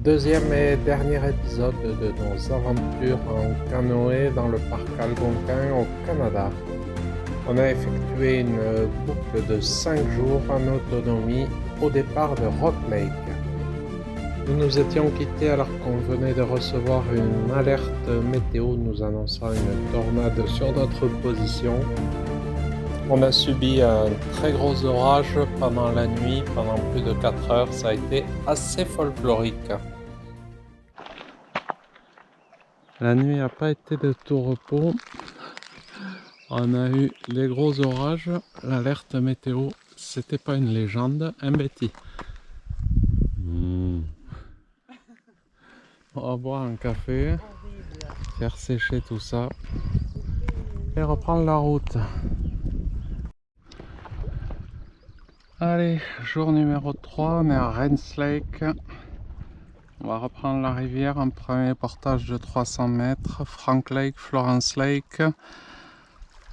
deuxième et dernier épisode de nos aventures en canoë dans le parc Algonquin au Canada. On a effectué une boucle de 5 jours en autonomie au départ de Rock Lake. Nous nous étions quittés alors qu'on venait de recevoir une alerte météo nous annonçant une tornade sur notre position. On a subi un très gros orage pendant la nuit, pendant plus de 4 heures. Ça a été assez folklorique. La nuit n'a pas été de tout repos. On a eu des gros orages. L'alerte météo, c'était pas une légende, un Betty. On va boire un café, faire sécher tout ça et reprendre la route. Allez, jour numéro 3, on est à Rennes Lake. On va reprendre la rivière, un premier portage de 300 mètres, Frank Lake, Florence Lake,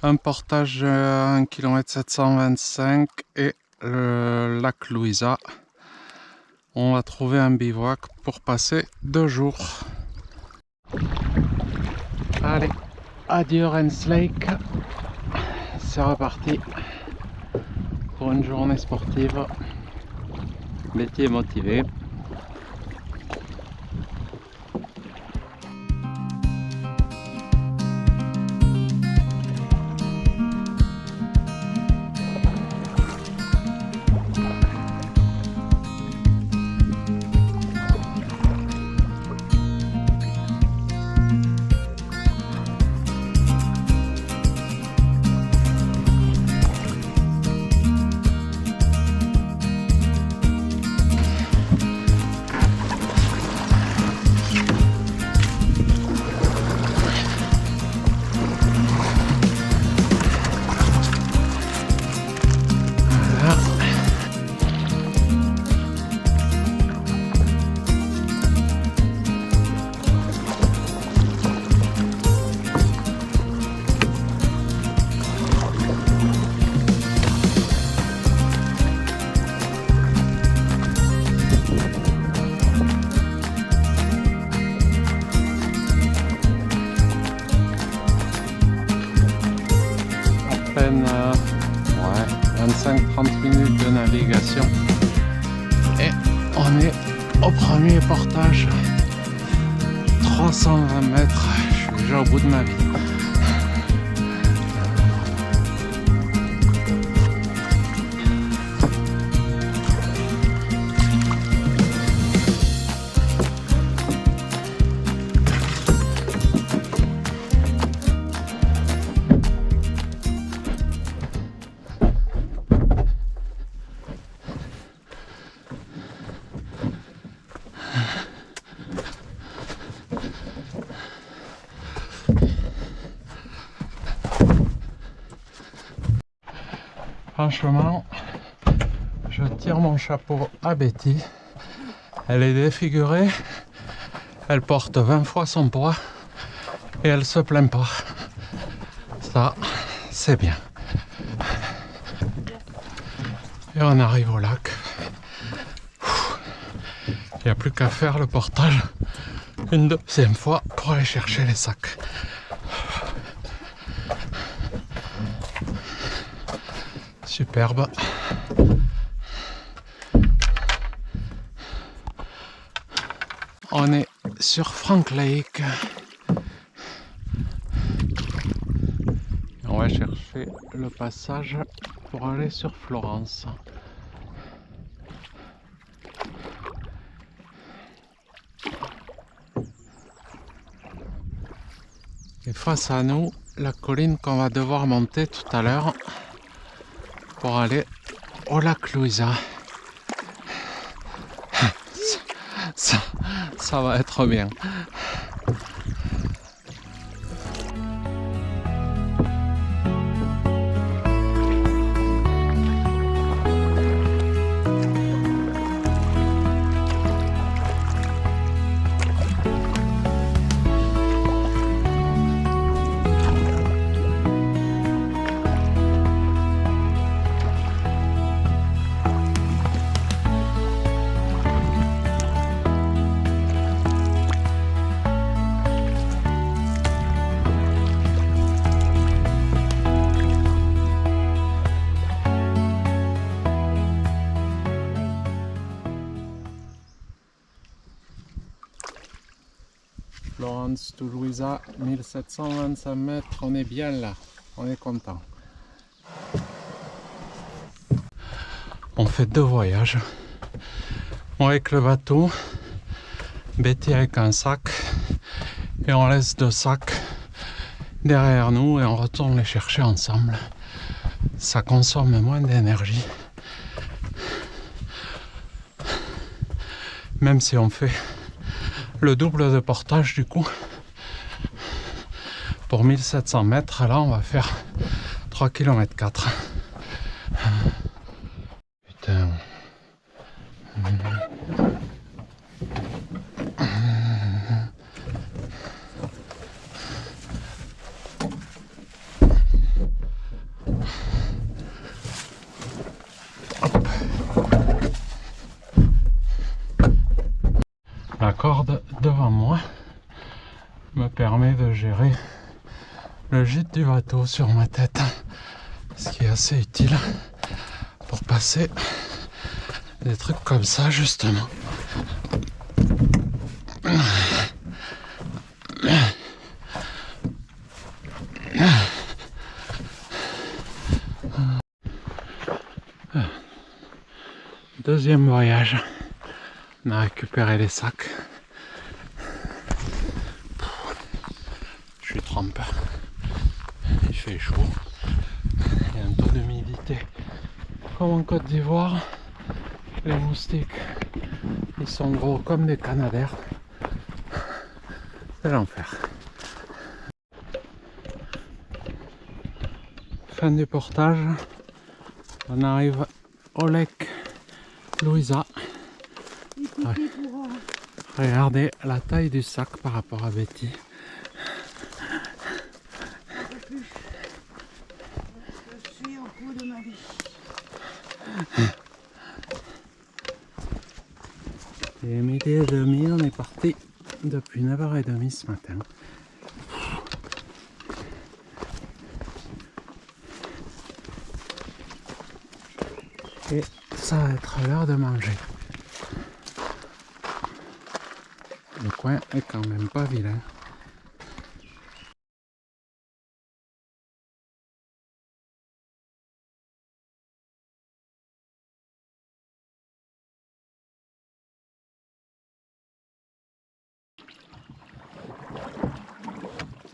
un portage de 1 km 725 et le lac Louisa. On va trouver un bivouac pour passer 2 jours. Allez, adieu Rennes Lake, c'est reparti pour une journée sportive. Betty est motivé. À peine 25-30 minutes de navigation et on est au premier portage, 320 mètres. Je suis déjà au bout de ma vie. Franchement, je tire mon chapeau à Betty. Elle est défigurée, elle porte 20 fois son poids et elle se plaint pas. Ça, c'est bien. Et on arrive au lac. Il n'y a plus qu'à faire le portage une deuxième fois pour aller chercher les sacs. Superbe. On est sur Frank Lake. On va chercher le passage pour aller sur Florence. Et face à nous, la colline qu'on va devoir monter tout à l'heure pour aller au lac Louisa. Ça va être bien. Florence to Louisa, 1725 mètres, on est bien là, on est content. On fait 2 voyages, moi avec le bateau, Betty avec un sac, et on laisse 2 sacs derrière nous et on retourne les chercher ensemble. Ça consomme moins d'énergie, même si on fait le double de portage du coup. Pour 1700 mètres, là on va faire 3 km 4. Putain. La corde devant moi me permet de gérer le gîte du bateau sur ma tête, ce qui est assez utile pour passer des trucs comme ça justement. Deuxième voyage, on a récupéré les sacs. Je suis trempé, il fait chaud, il y a un taux d'humidité comme en Côte d'Ivoire. Les moustiques, ils sont gros comme des canadaires, c'est l'enfer. Fin du portage, on arrive au lac Louisa. Ouais. Regardez la taille du sac par rapport à Betty. Je suis au bout de ma vie. Il est 12h30, on est parti depuis 9h30 ce matin. Et ça va être l'heure de manger. Le coin est quand même pas vilain.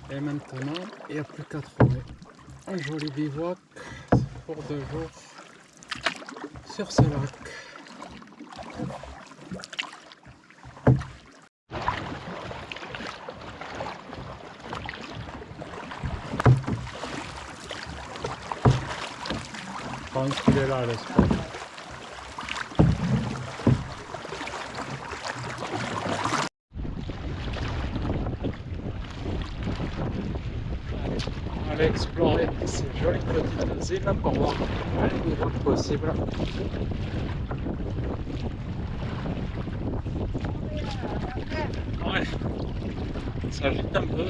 Et maintenant, il n'y a plus qu'à trouver un joli bivouac pour 2 jours sur ce lac. Je pense qu'il est là, le spot. On va aller explorer ces jolies petites îles pour voir le bivouac possible. Ouais, ça agite un peu.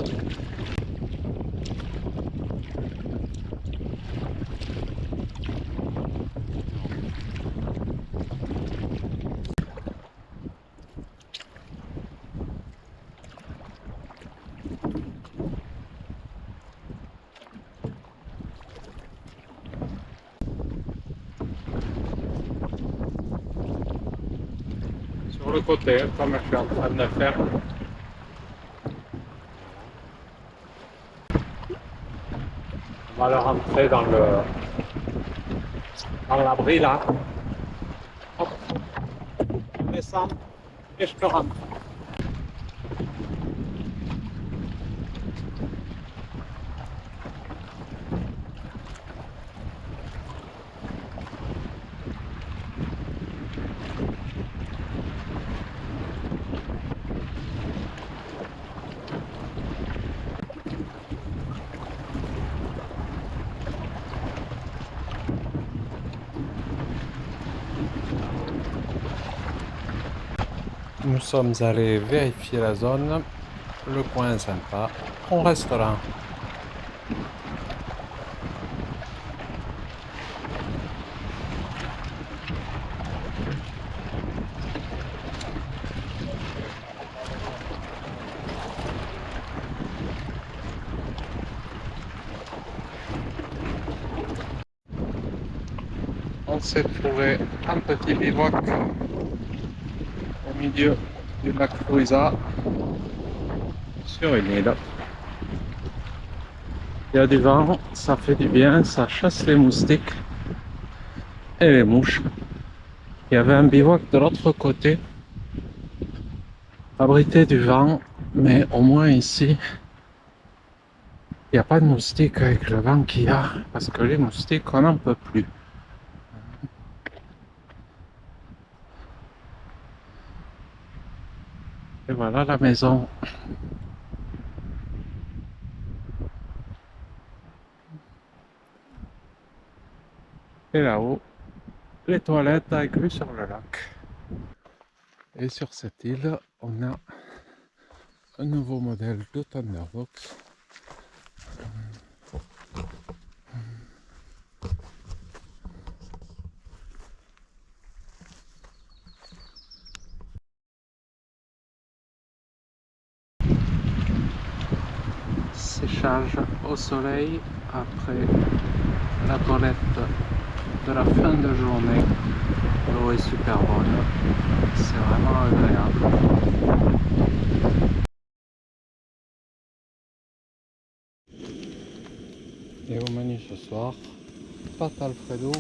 Sur le côté, comme je suis en train de faire. On va le rentrer dans l'abri là. Hop, on descend et je te rentre. Nous sommes allés vérifier la zone, le coin est sympa, on reste là. s'est trouvé un petit bivouac au milieu du lac Louisa sur une île. Il y a du vent, ça fait du bien, ça chasse les moustiques et les mouches. Il y avait un bivouac de l'autre côté, abrité du vent, mais au moins ici, il n'y a pas de moustiques avec le vent qu'il y a, parce que les moustiques, on n'en peut plus. Et voilà la maison. Et là-haut, les toilettes avec vue sur le lac. Et sur cette île, on a un nouveau modèle de Thunderbox. Séchage au soleil après la toilette de la fin de journée. L'eau est super bonne, c'est vraiment agréable. Et au menu ce soir, pâte Alfredo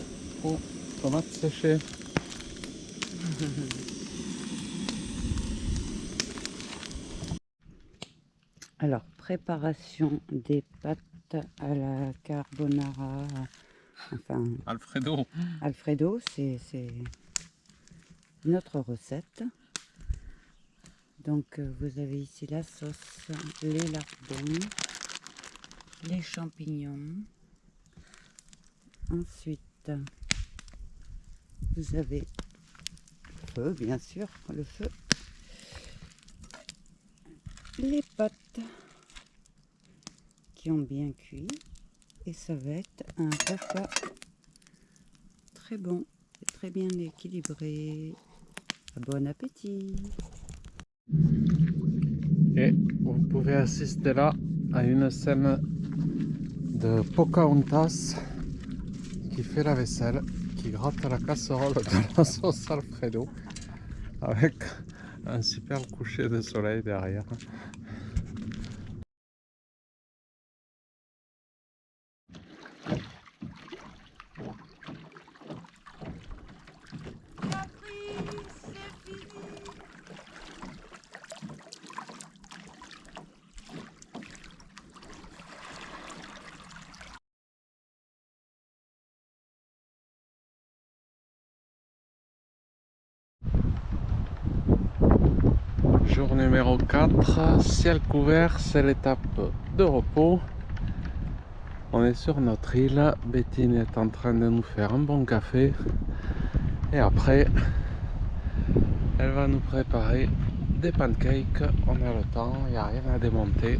ou tomates séchées. Alors, préparation des pâtes à la carbonara, enfin Alfredo, c'est notre recette. Donc vous avez ici la sauce, les lardons, les champignons. Ensuite, vous avez le feu, bien sûr, le feu. Les pâtes qui ont bien cuit. Et ça va être un repas très bon et très bien équilibré. Bon appétit! Et vous pouvez assister là à une scène de Pocahontas qui fait la vaisselle, qui gratte la casserole de la sauce Alfredo avec un super coucher de soleil derrière. Jour numéro 4, ciel couvert, c'est l'étape de repos. On est sur notre île, Bettine est en train de nous faire un bon café. Et après, elle va nous préparer des pancakes. On a le temps, il n'y a rien à démonter.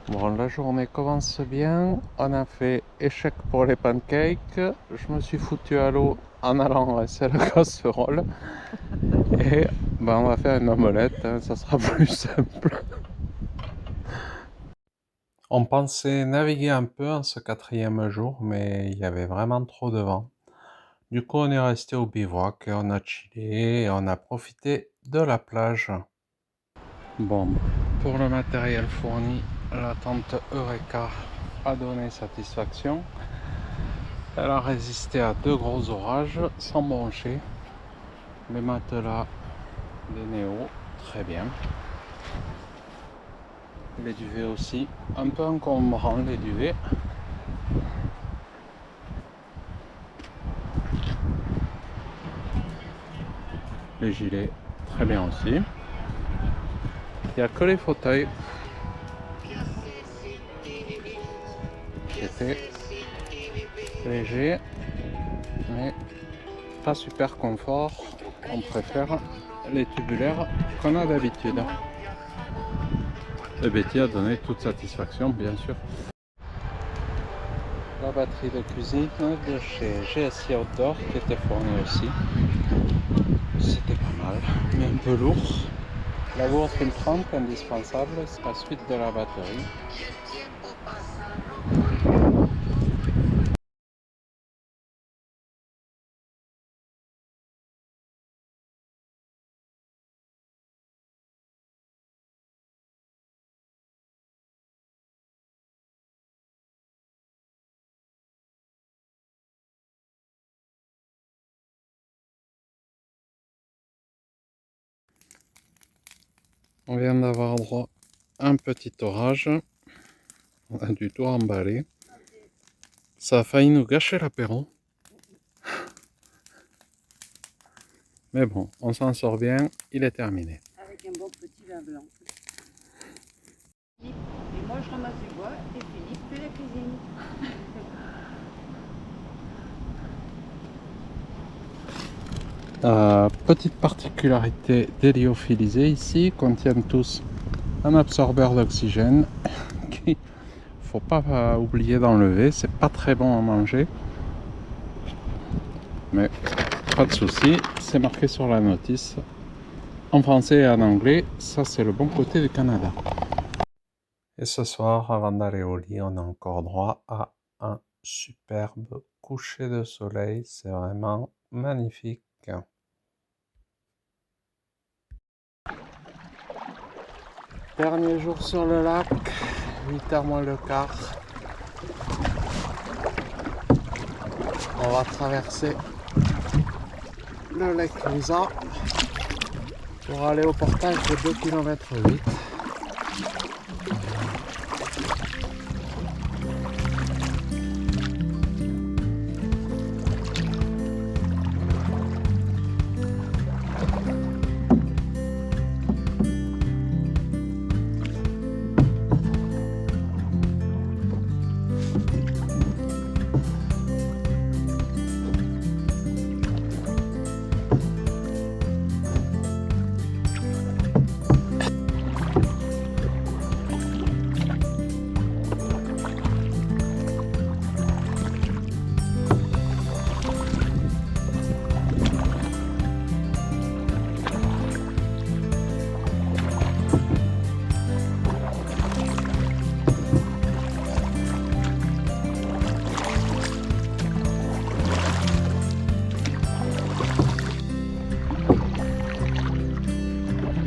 Bon, la journée commence bien. On a fait échec pour les pancakes. Je me suis foutu à l'eau en allant rincer la casserole. Et ben, on va faire une omelette, hein, ça sera plus simple. On pensait naviguer un peu en ce 4e jour, mais il y avait vraiment trop de vent. Du coup, on est resté au bivouac, on a chillé et on a profité de la plage. Bon, pour le matériel fourni, la tente Eureka a donné satisfaction. Elle a résisté à 2 gros orages sans broncher. Les matelas des Néo, très bien. Les duvets aussi, un peu encombrants les duvets. Les gilets, très bien aussi. Il n'y a que les fauteuils qui étaient légers, mais pas super confort. On préfère les tubulaires qu'on a d'habitude. Et Betty a donné toute satisfaction, bien sûr. La batterie de cuisine de chez GSI Outdoor qui était fournie aussi. C'était pas mal, mais un peu lourd. La gourde filtrante indispensable, c'est la suite de la batterie. On vient d'avoir droit à un petit orage. On a du tout emballé. Ça a failli nous gâcher l'apéro. Mais bon, on s'en sort bien, il est terminé. Avec un bon petit vin blanc. Et moi je ramasse du bois et Philippe fait la cuisine. Petite particularité des lyophilisés ici, contiennent tous un absorbeur d'oxygène qu'il faut pas oublier d'enlever. C'est pas très bon à manger, mais pas de souci, c'est marqué sur la notice en français et en anglais. Ça, c'est le bon côté du Canada. Et ce soir, avant d'aller au lit, on a encore droit à un superbe coucher de soleil. C'est vraiment magnifique. Dernier jour sur le lac, 8h moins le quart. On va traverser le lac Louisa pour aller au portage de 2,8 km.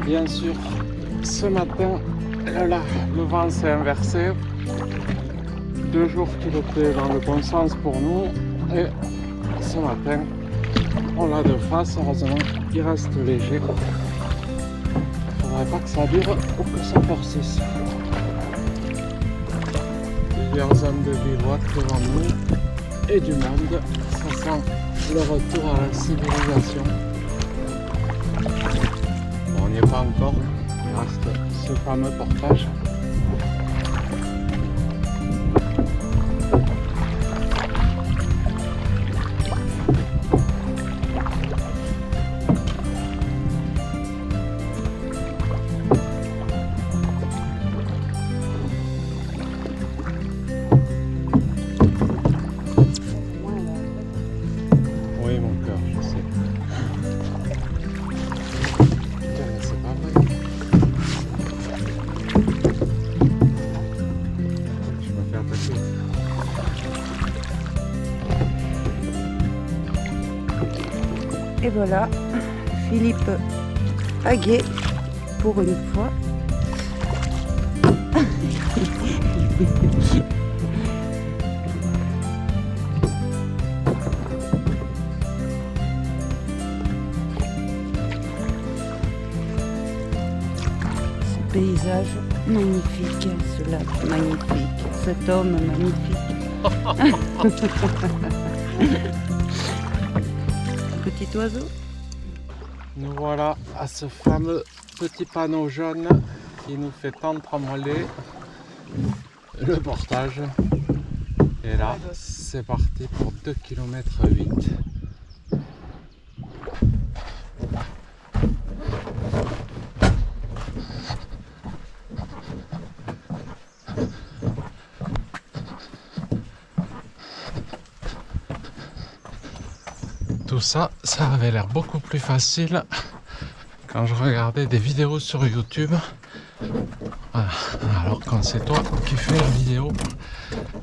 Bien sûr, ce matin, le vent s'est inversé. 2 jours qu'il était dans le bon sens pour nous. Et ce matin, on l'a de face. Heureusement, il reste léger. Il ne faudrait pas que ça dure ou que ça persiste. Plusieurs zones de bivouac devant nous et du monde. Ça sent le retour à la civilisation. On n'y est pas encore, il reste ce fameux portage. Oui, mon cœur, je sais. Et voilà, Philippe a gai pour une fois. Ce paysage magnifique, ce lac magnifique, cet homme magnifique. Petit oiseau. Nous voilà à ce fameux petit panneau jaune qui nous fait tant trembler le portage. Et là, c'est parti pour 2,8 km. Tout ça, ça avait l'air beaucoup plus facile quand je regardais des vidéos sur YouTube. Voilà. Alors quand c'est toi qui fais la vidéo,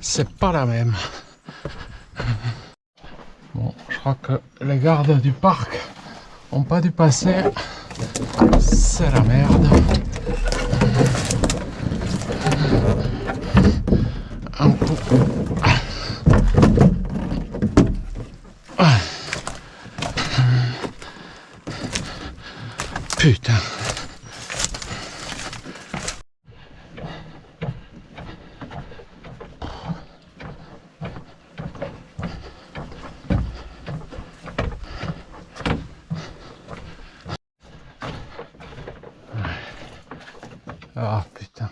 c'est pas la même. Bon, je crois que les gardes du parc ont pas dû passer. C'est la merde. Un coup. Putain. Ah putain.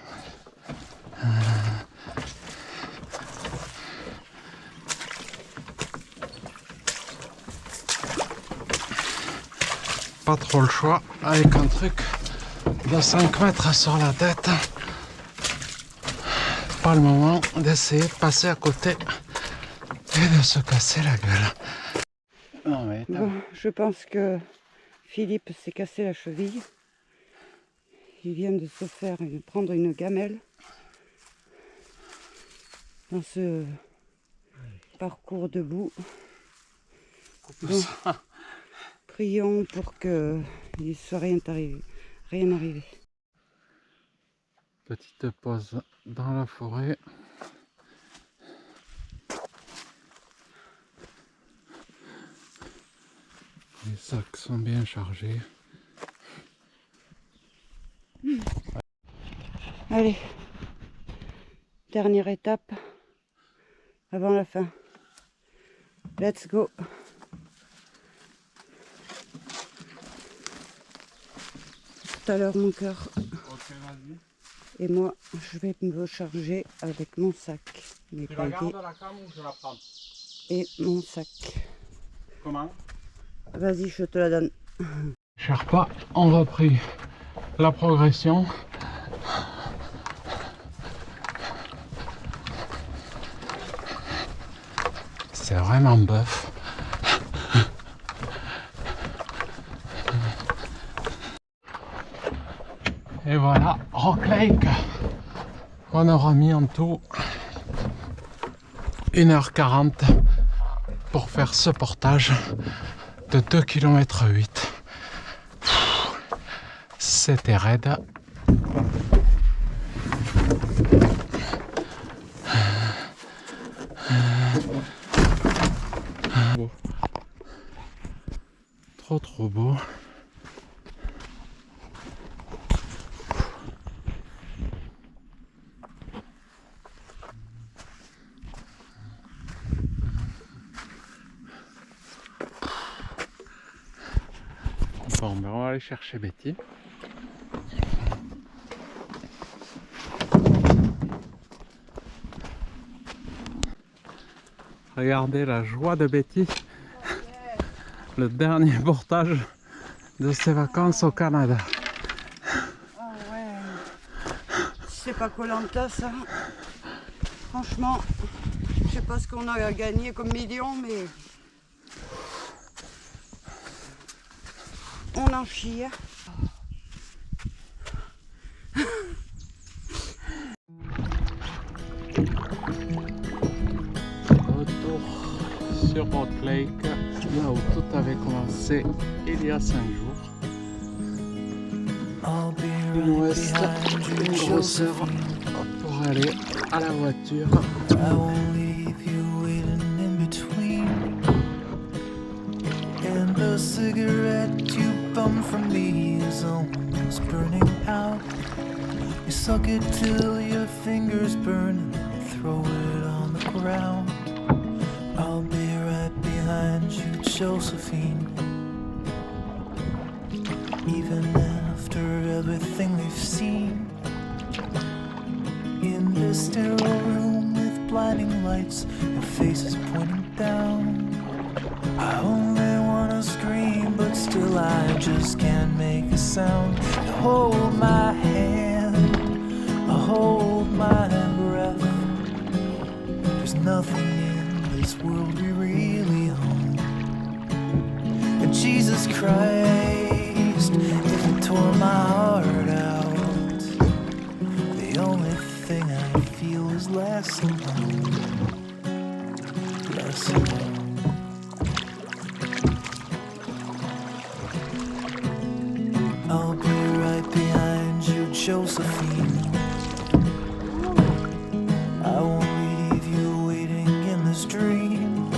Pas trop le choix avec un truc de 5 mètres sur la tête. Pas le moment d'essayer de passer à côté et de se casser la gueule. Non, mais bon, je pense que Philippe s'est cassé la cheville. Il vient de se faire prendre une gamelle dans ce parcours debout. Bon, prions pour qu'il ne soit rien arrivé. Petite pause dans la forêt. Les sacs sont bien chargés. Allez, dernière étape avant la fin. Let's go. Tout à l'heure mon cœur. Ok, vas-y. Et moi, je vais me charger avec mon sac. Mes Tu la paillettes gardes la cam ou je la prends? et mon sac. Comment? Vas-y, je te la donne. Sherpa, on reprit la progression. C'est vraiment boeuf. Et voilà, Rock Lake. On aura mis en tout 1h40 pour faire ce portage de 2,8 km. C'était raide. Trop beau. Bon, ben on va aller chercher Betty. Regardez la joie de Betty. Le dernier portage de ses vacances au Canada. Ah ouais. C'est pas Koh-Lanta ça. Franchement, je sais pas ce qu'on a gagné comme million, mais on en chie. Retour sur Rock Lake, là où tout avait commencé il y a 5 jours. Il nous reste une grosse heure pour aller à la voiture. The cigarette you bummed from me is almost burning out. You suck it till your fingers burn and throw it on the ground. I'll be right behind you, Josephine. Even after everything we've seen. In this sterile room with blinding lights, your face is pointing down. I only wanna scream, but still I just can't make a sound. You hold my hand, I hold my breath. There's nothing in this world we really own. And Jesus Christ, if it tore my heart out, the only thing I feel is less alone. Less alone. I'll be right behind you, Josephine. I won't leave you waiting in this dream.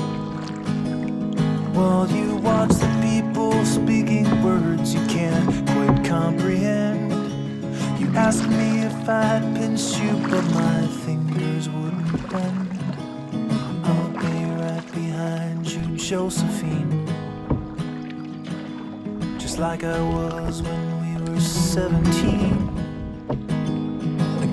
While you watch the people speaking words you can't quite comprehend. You asked me if I'd pinch you, but my fingers wouldn't bend. I'll be right behind you, Josephine. Just like I was when we were 17.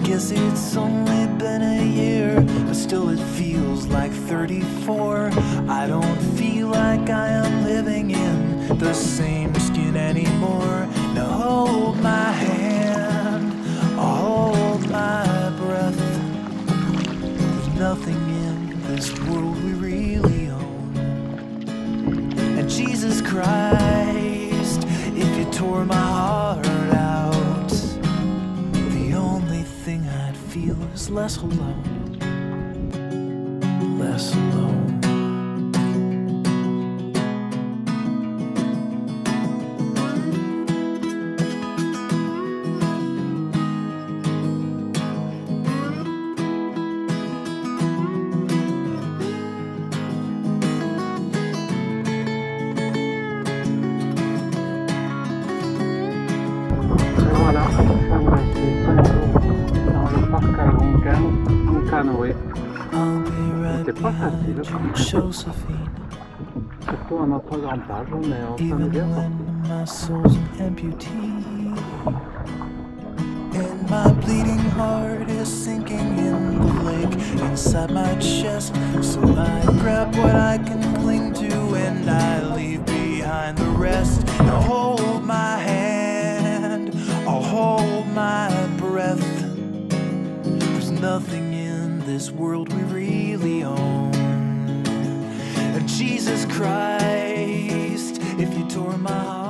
Guess it's only been a year, but still it feels like 34. I don't feel like I am living in the same skin anymore. Now hold my hand, hold my breath. There's nothing in this world we really own. And Jesus Christ, if you tore my heart out, the only thing I'd feel is less alone, less alone. Voilà, on va passer 5 jours dans le parc algonquin en canoë. C'était pas facile, Josephine, surtout à notre grand âge, mais on s'en est even bien sorti. when my soul's an amputee, and my bleeding heart is sinking in the lake inside my chest. So I grab what I can cling to and I leave behind the rest. Now hold my hand, I'll hold my breath. There's nothing in this world we really own. Jesus Christ, if you tore my heart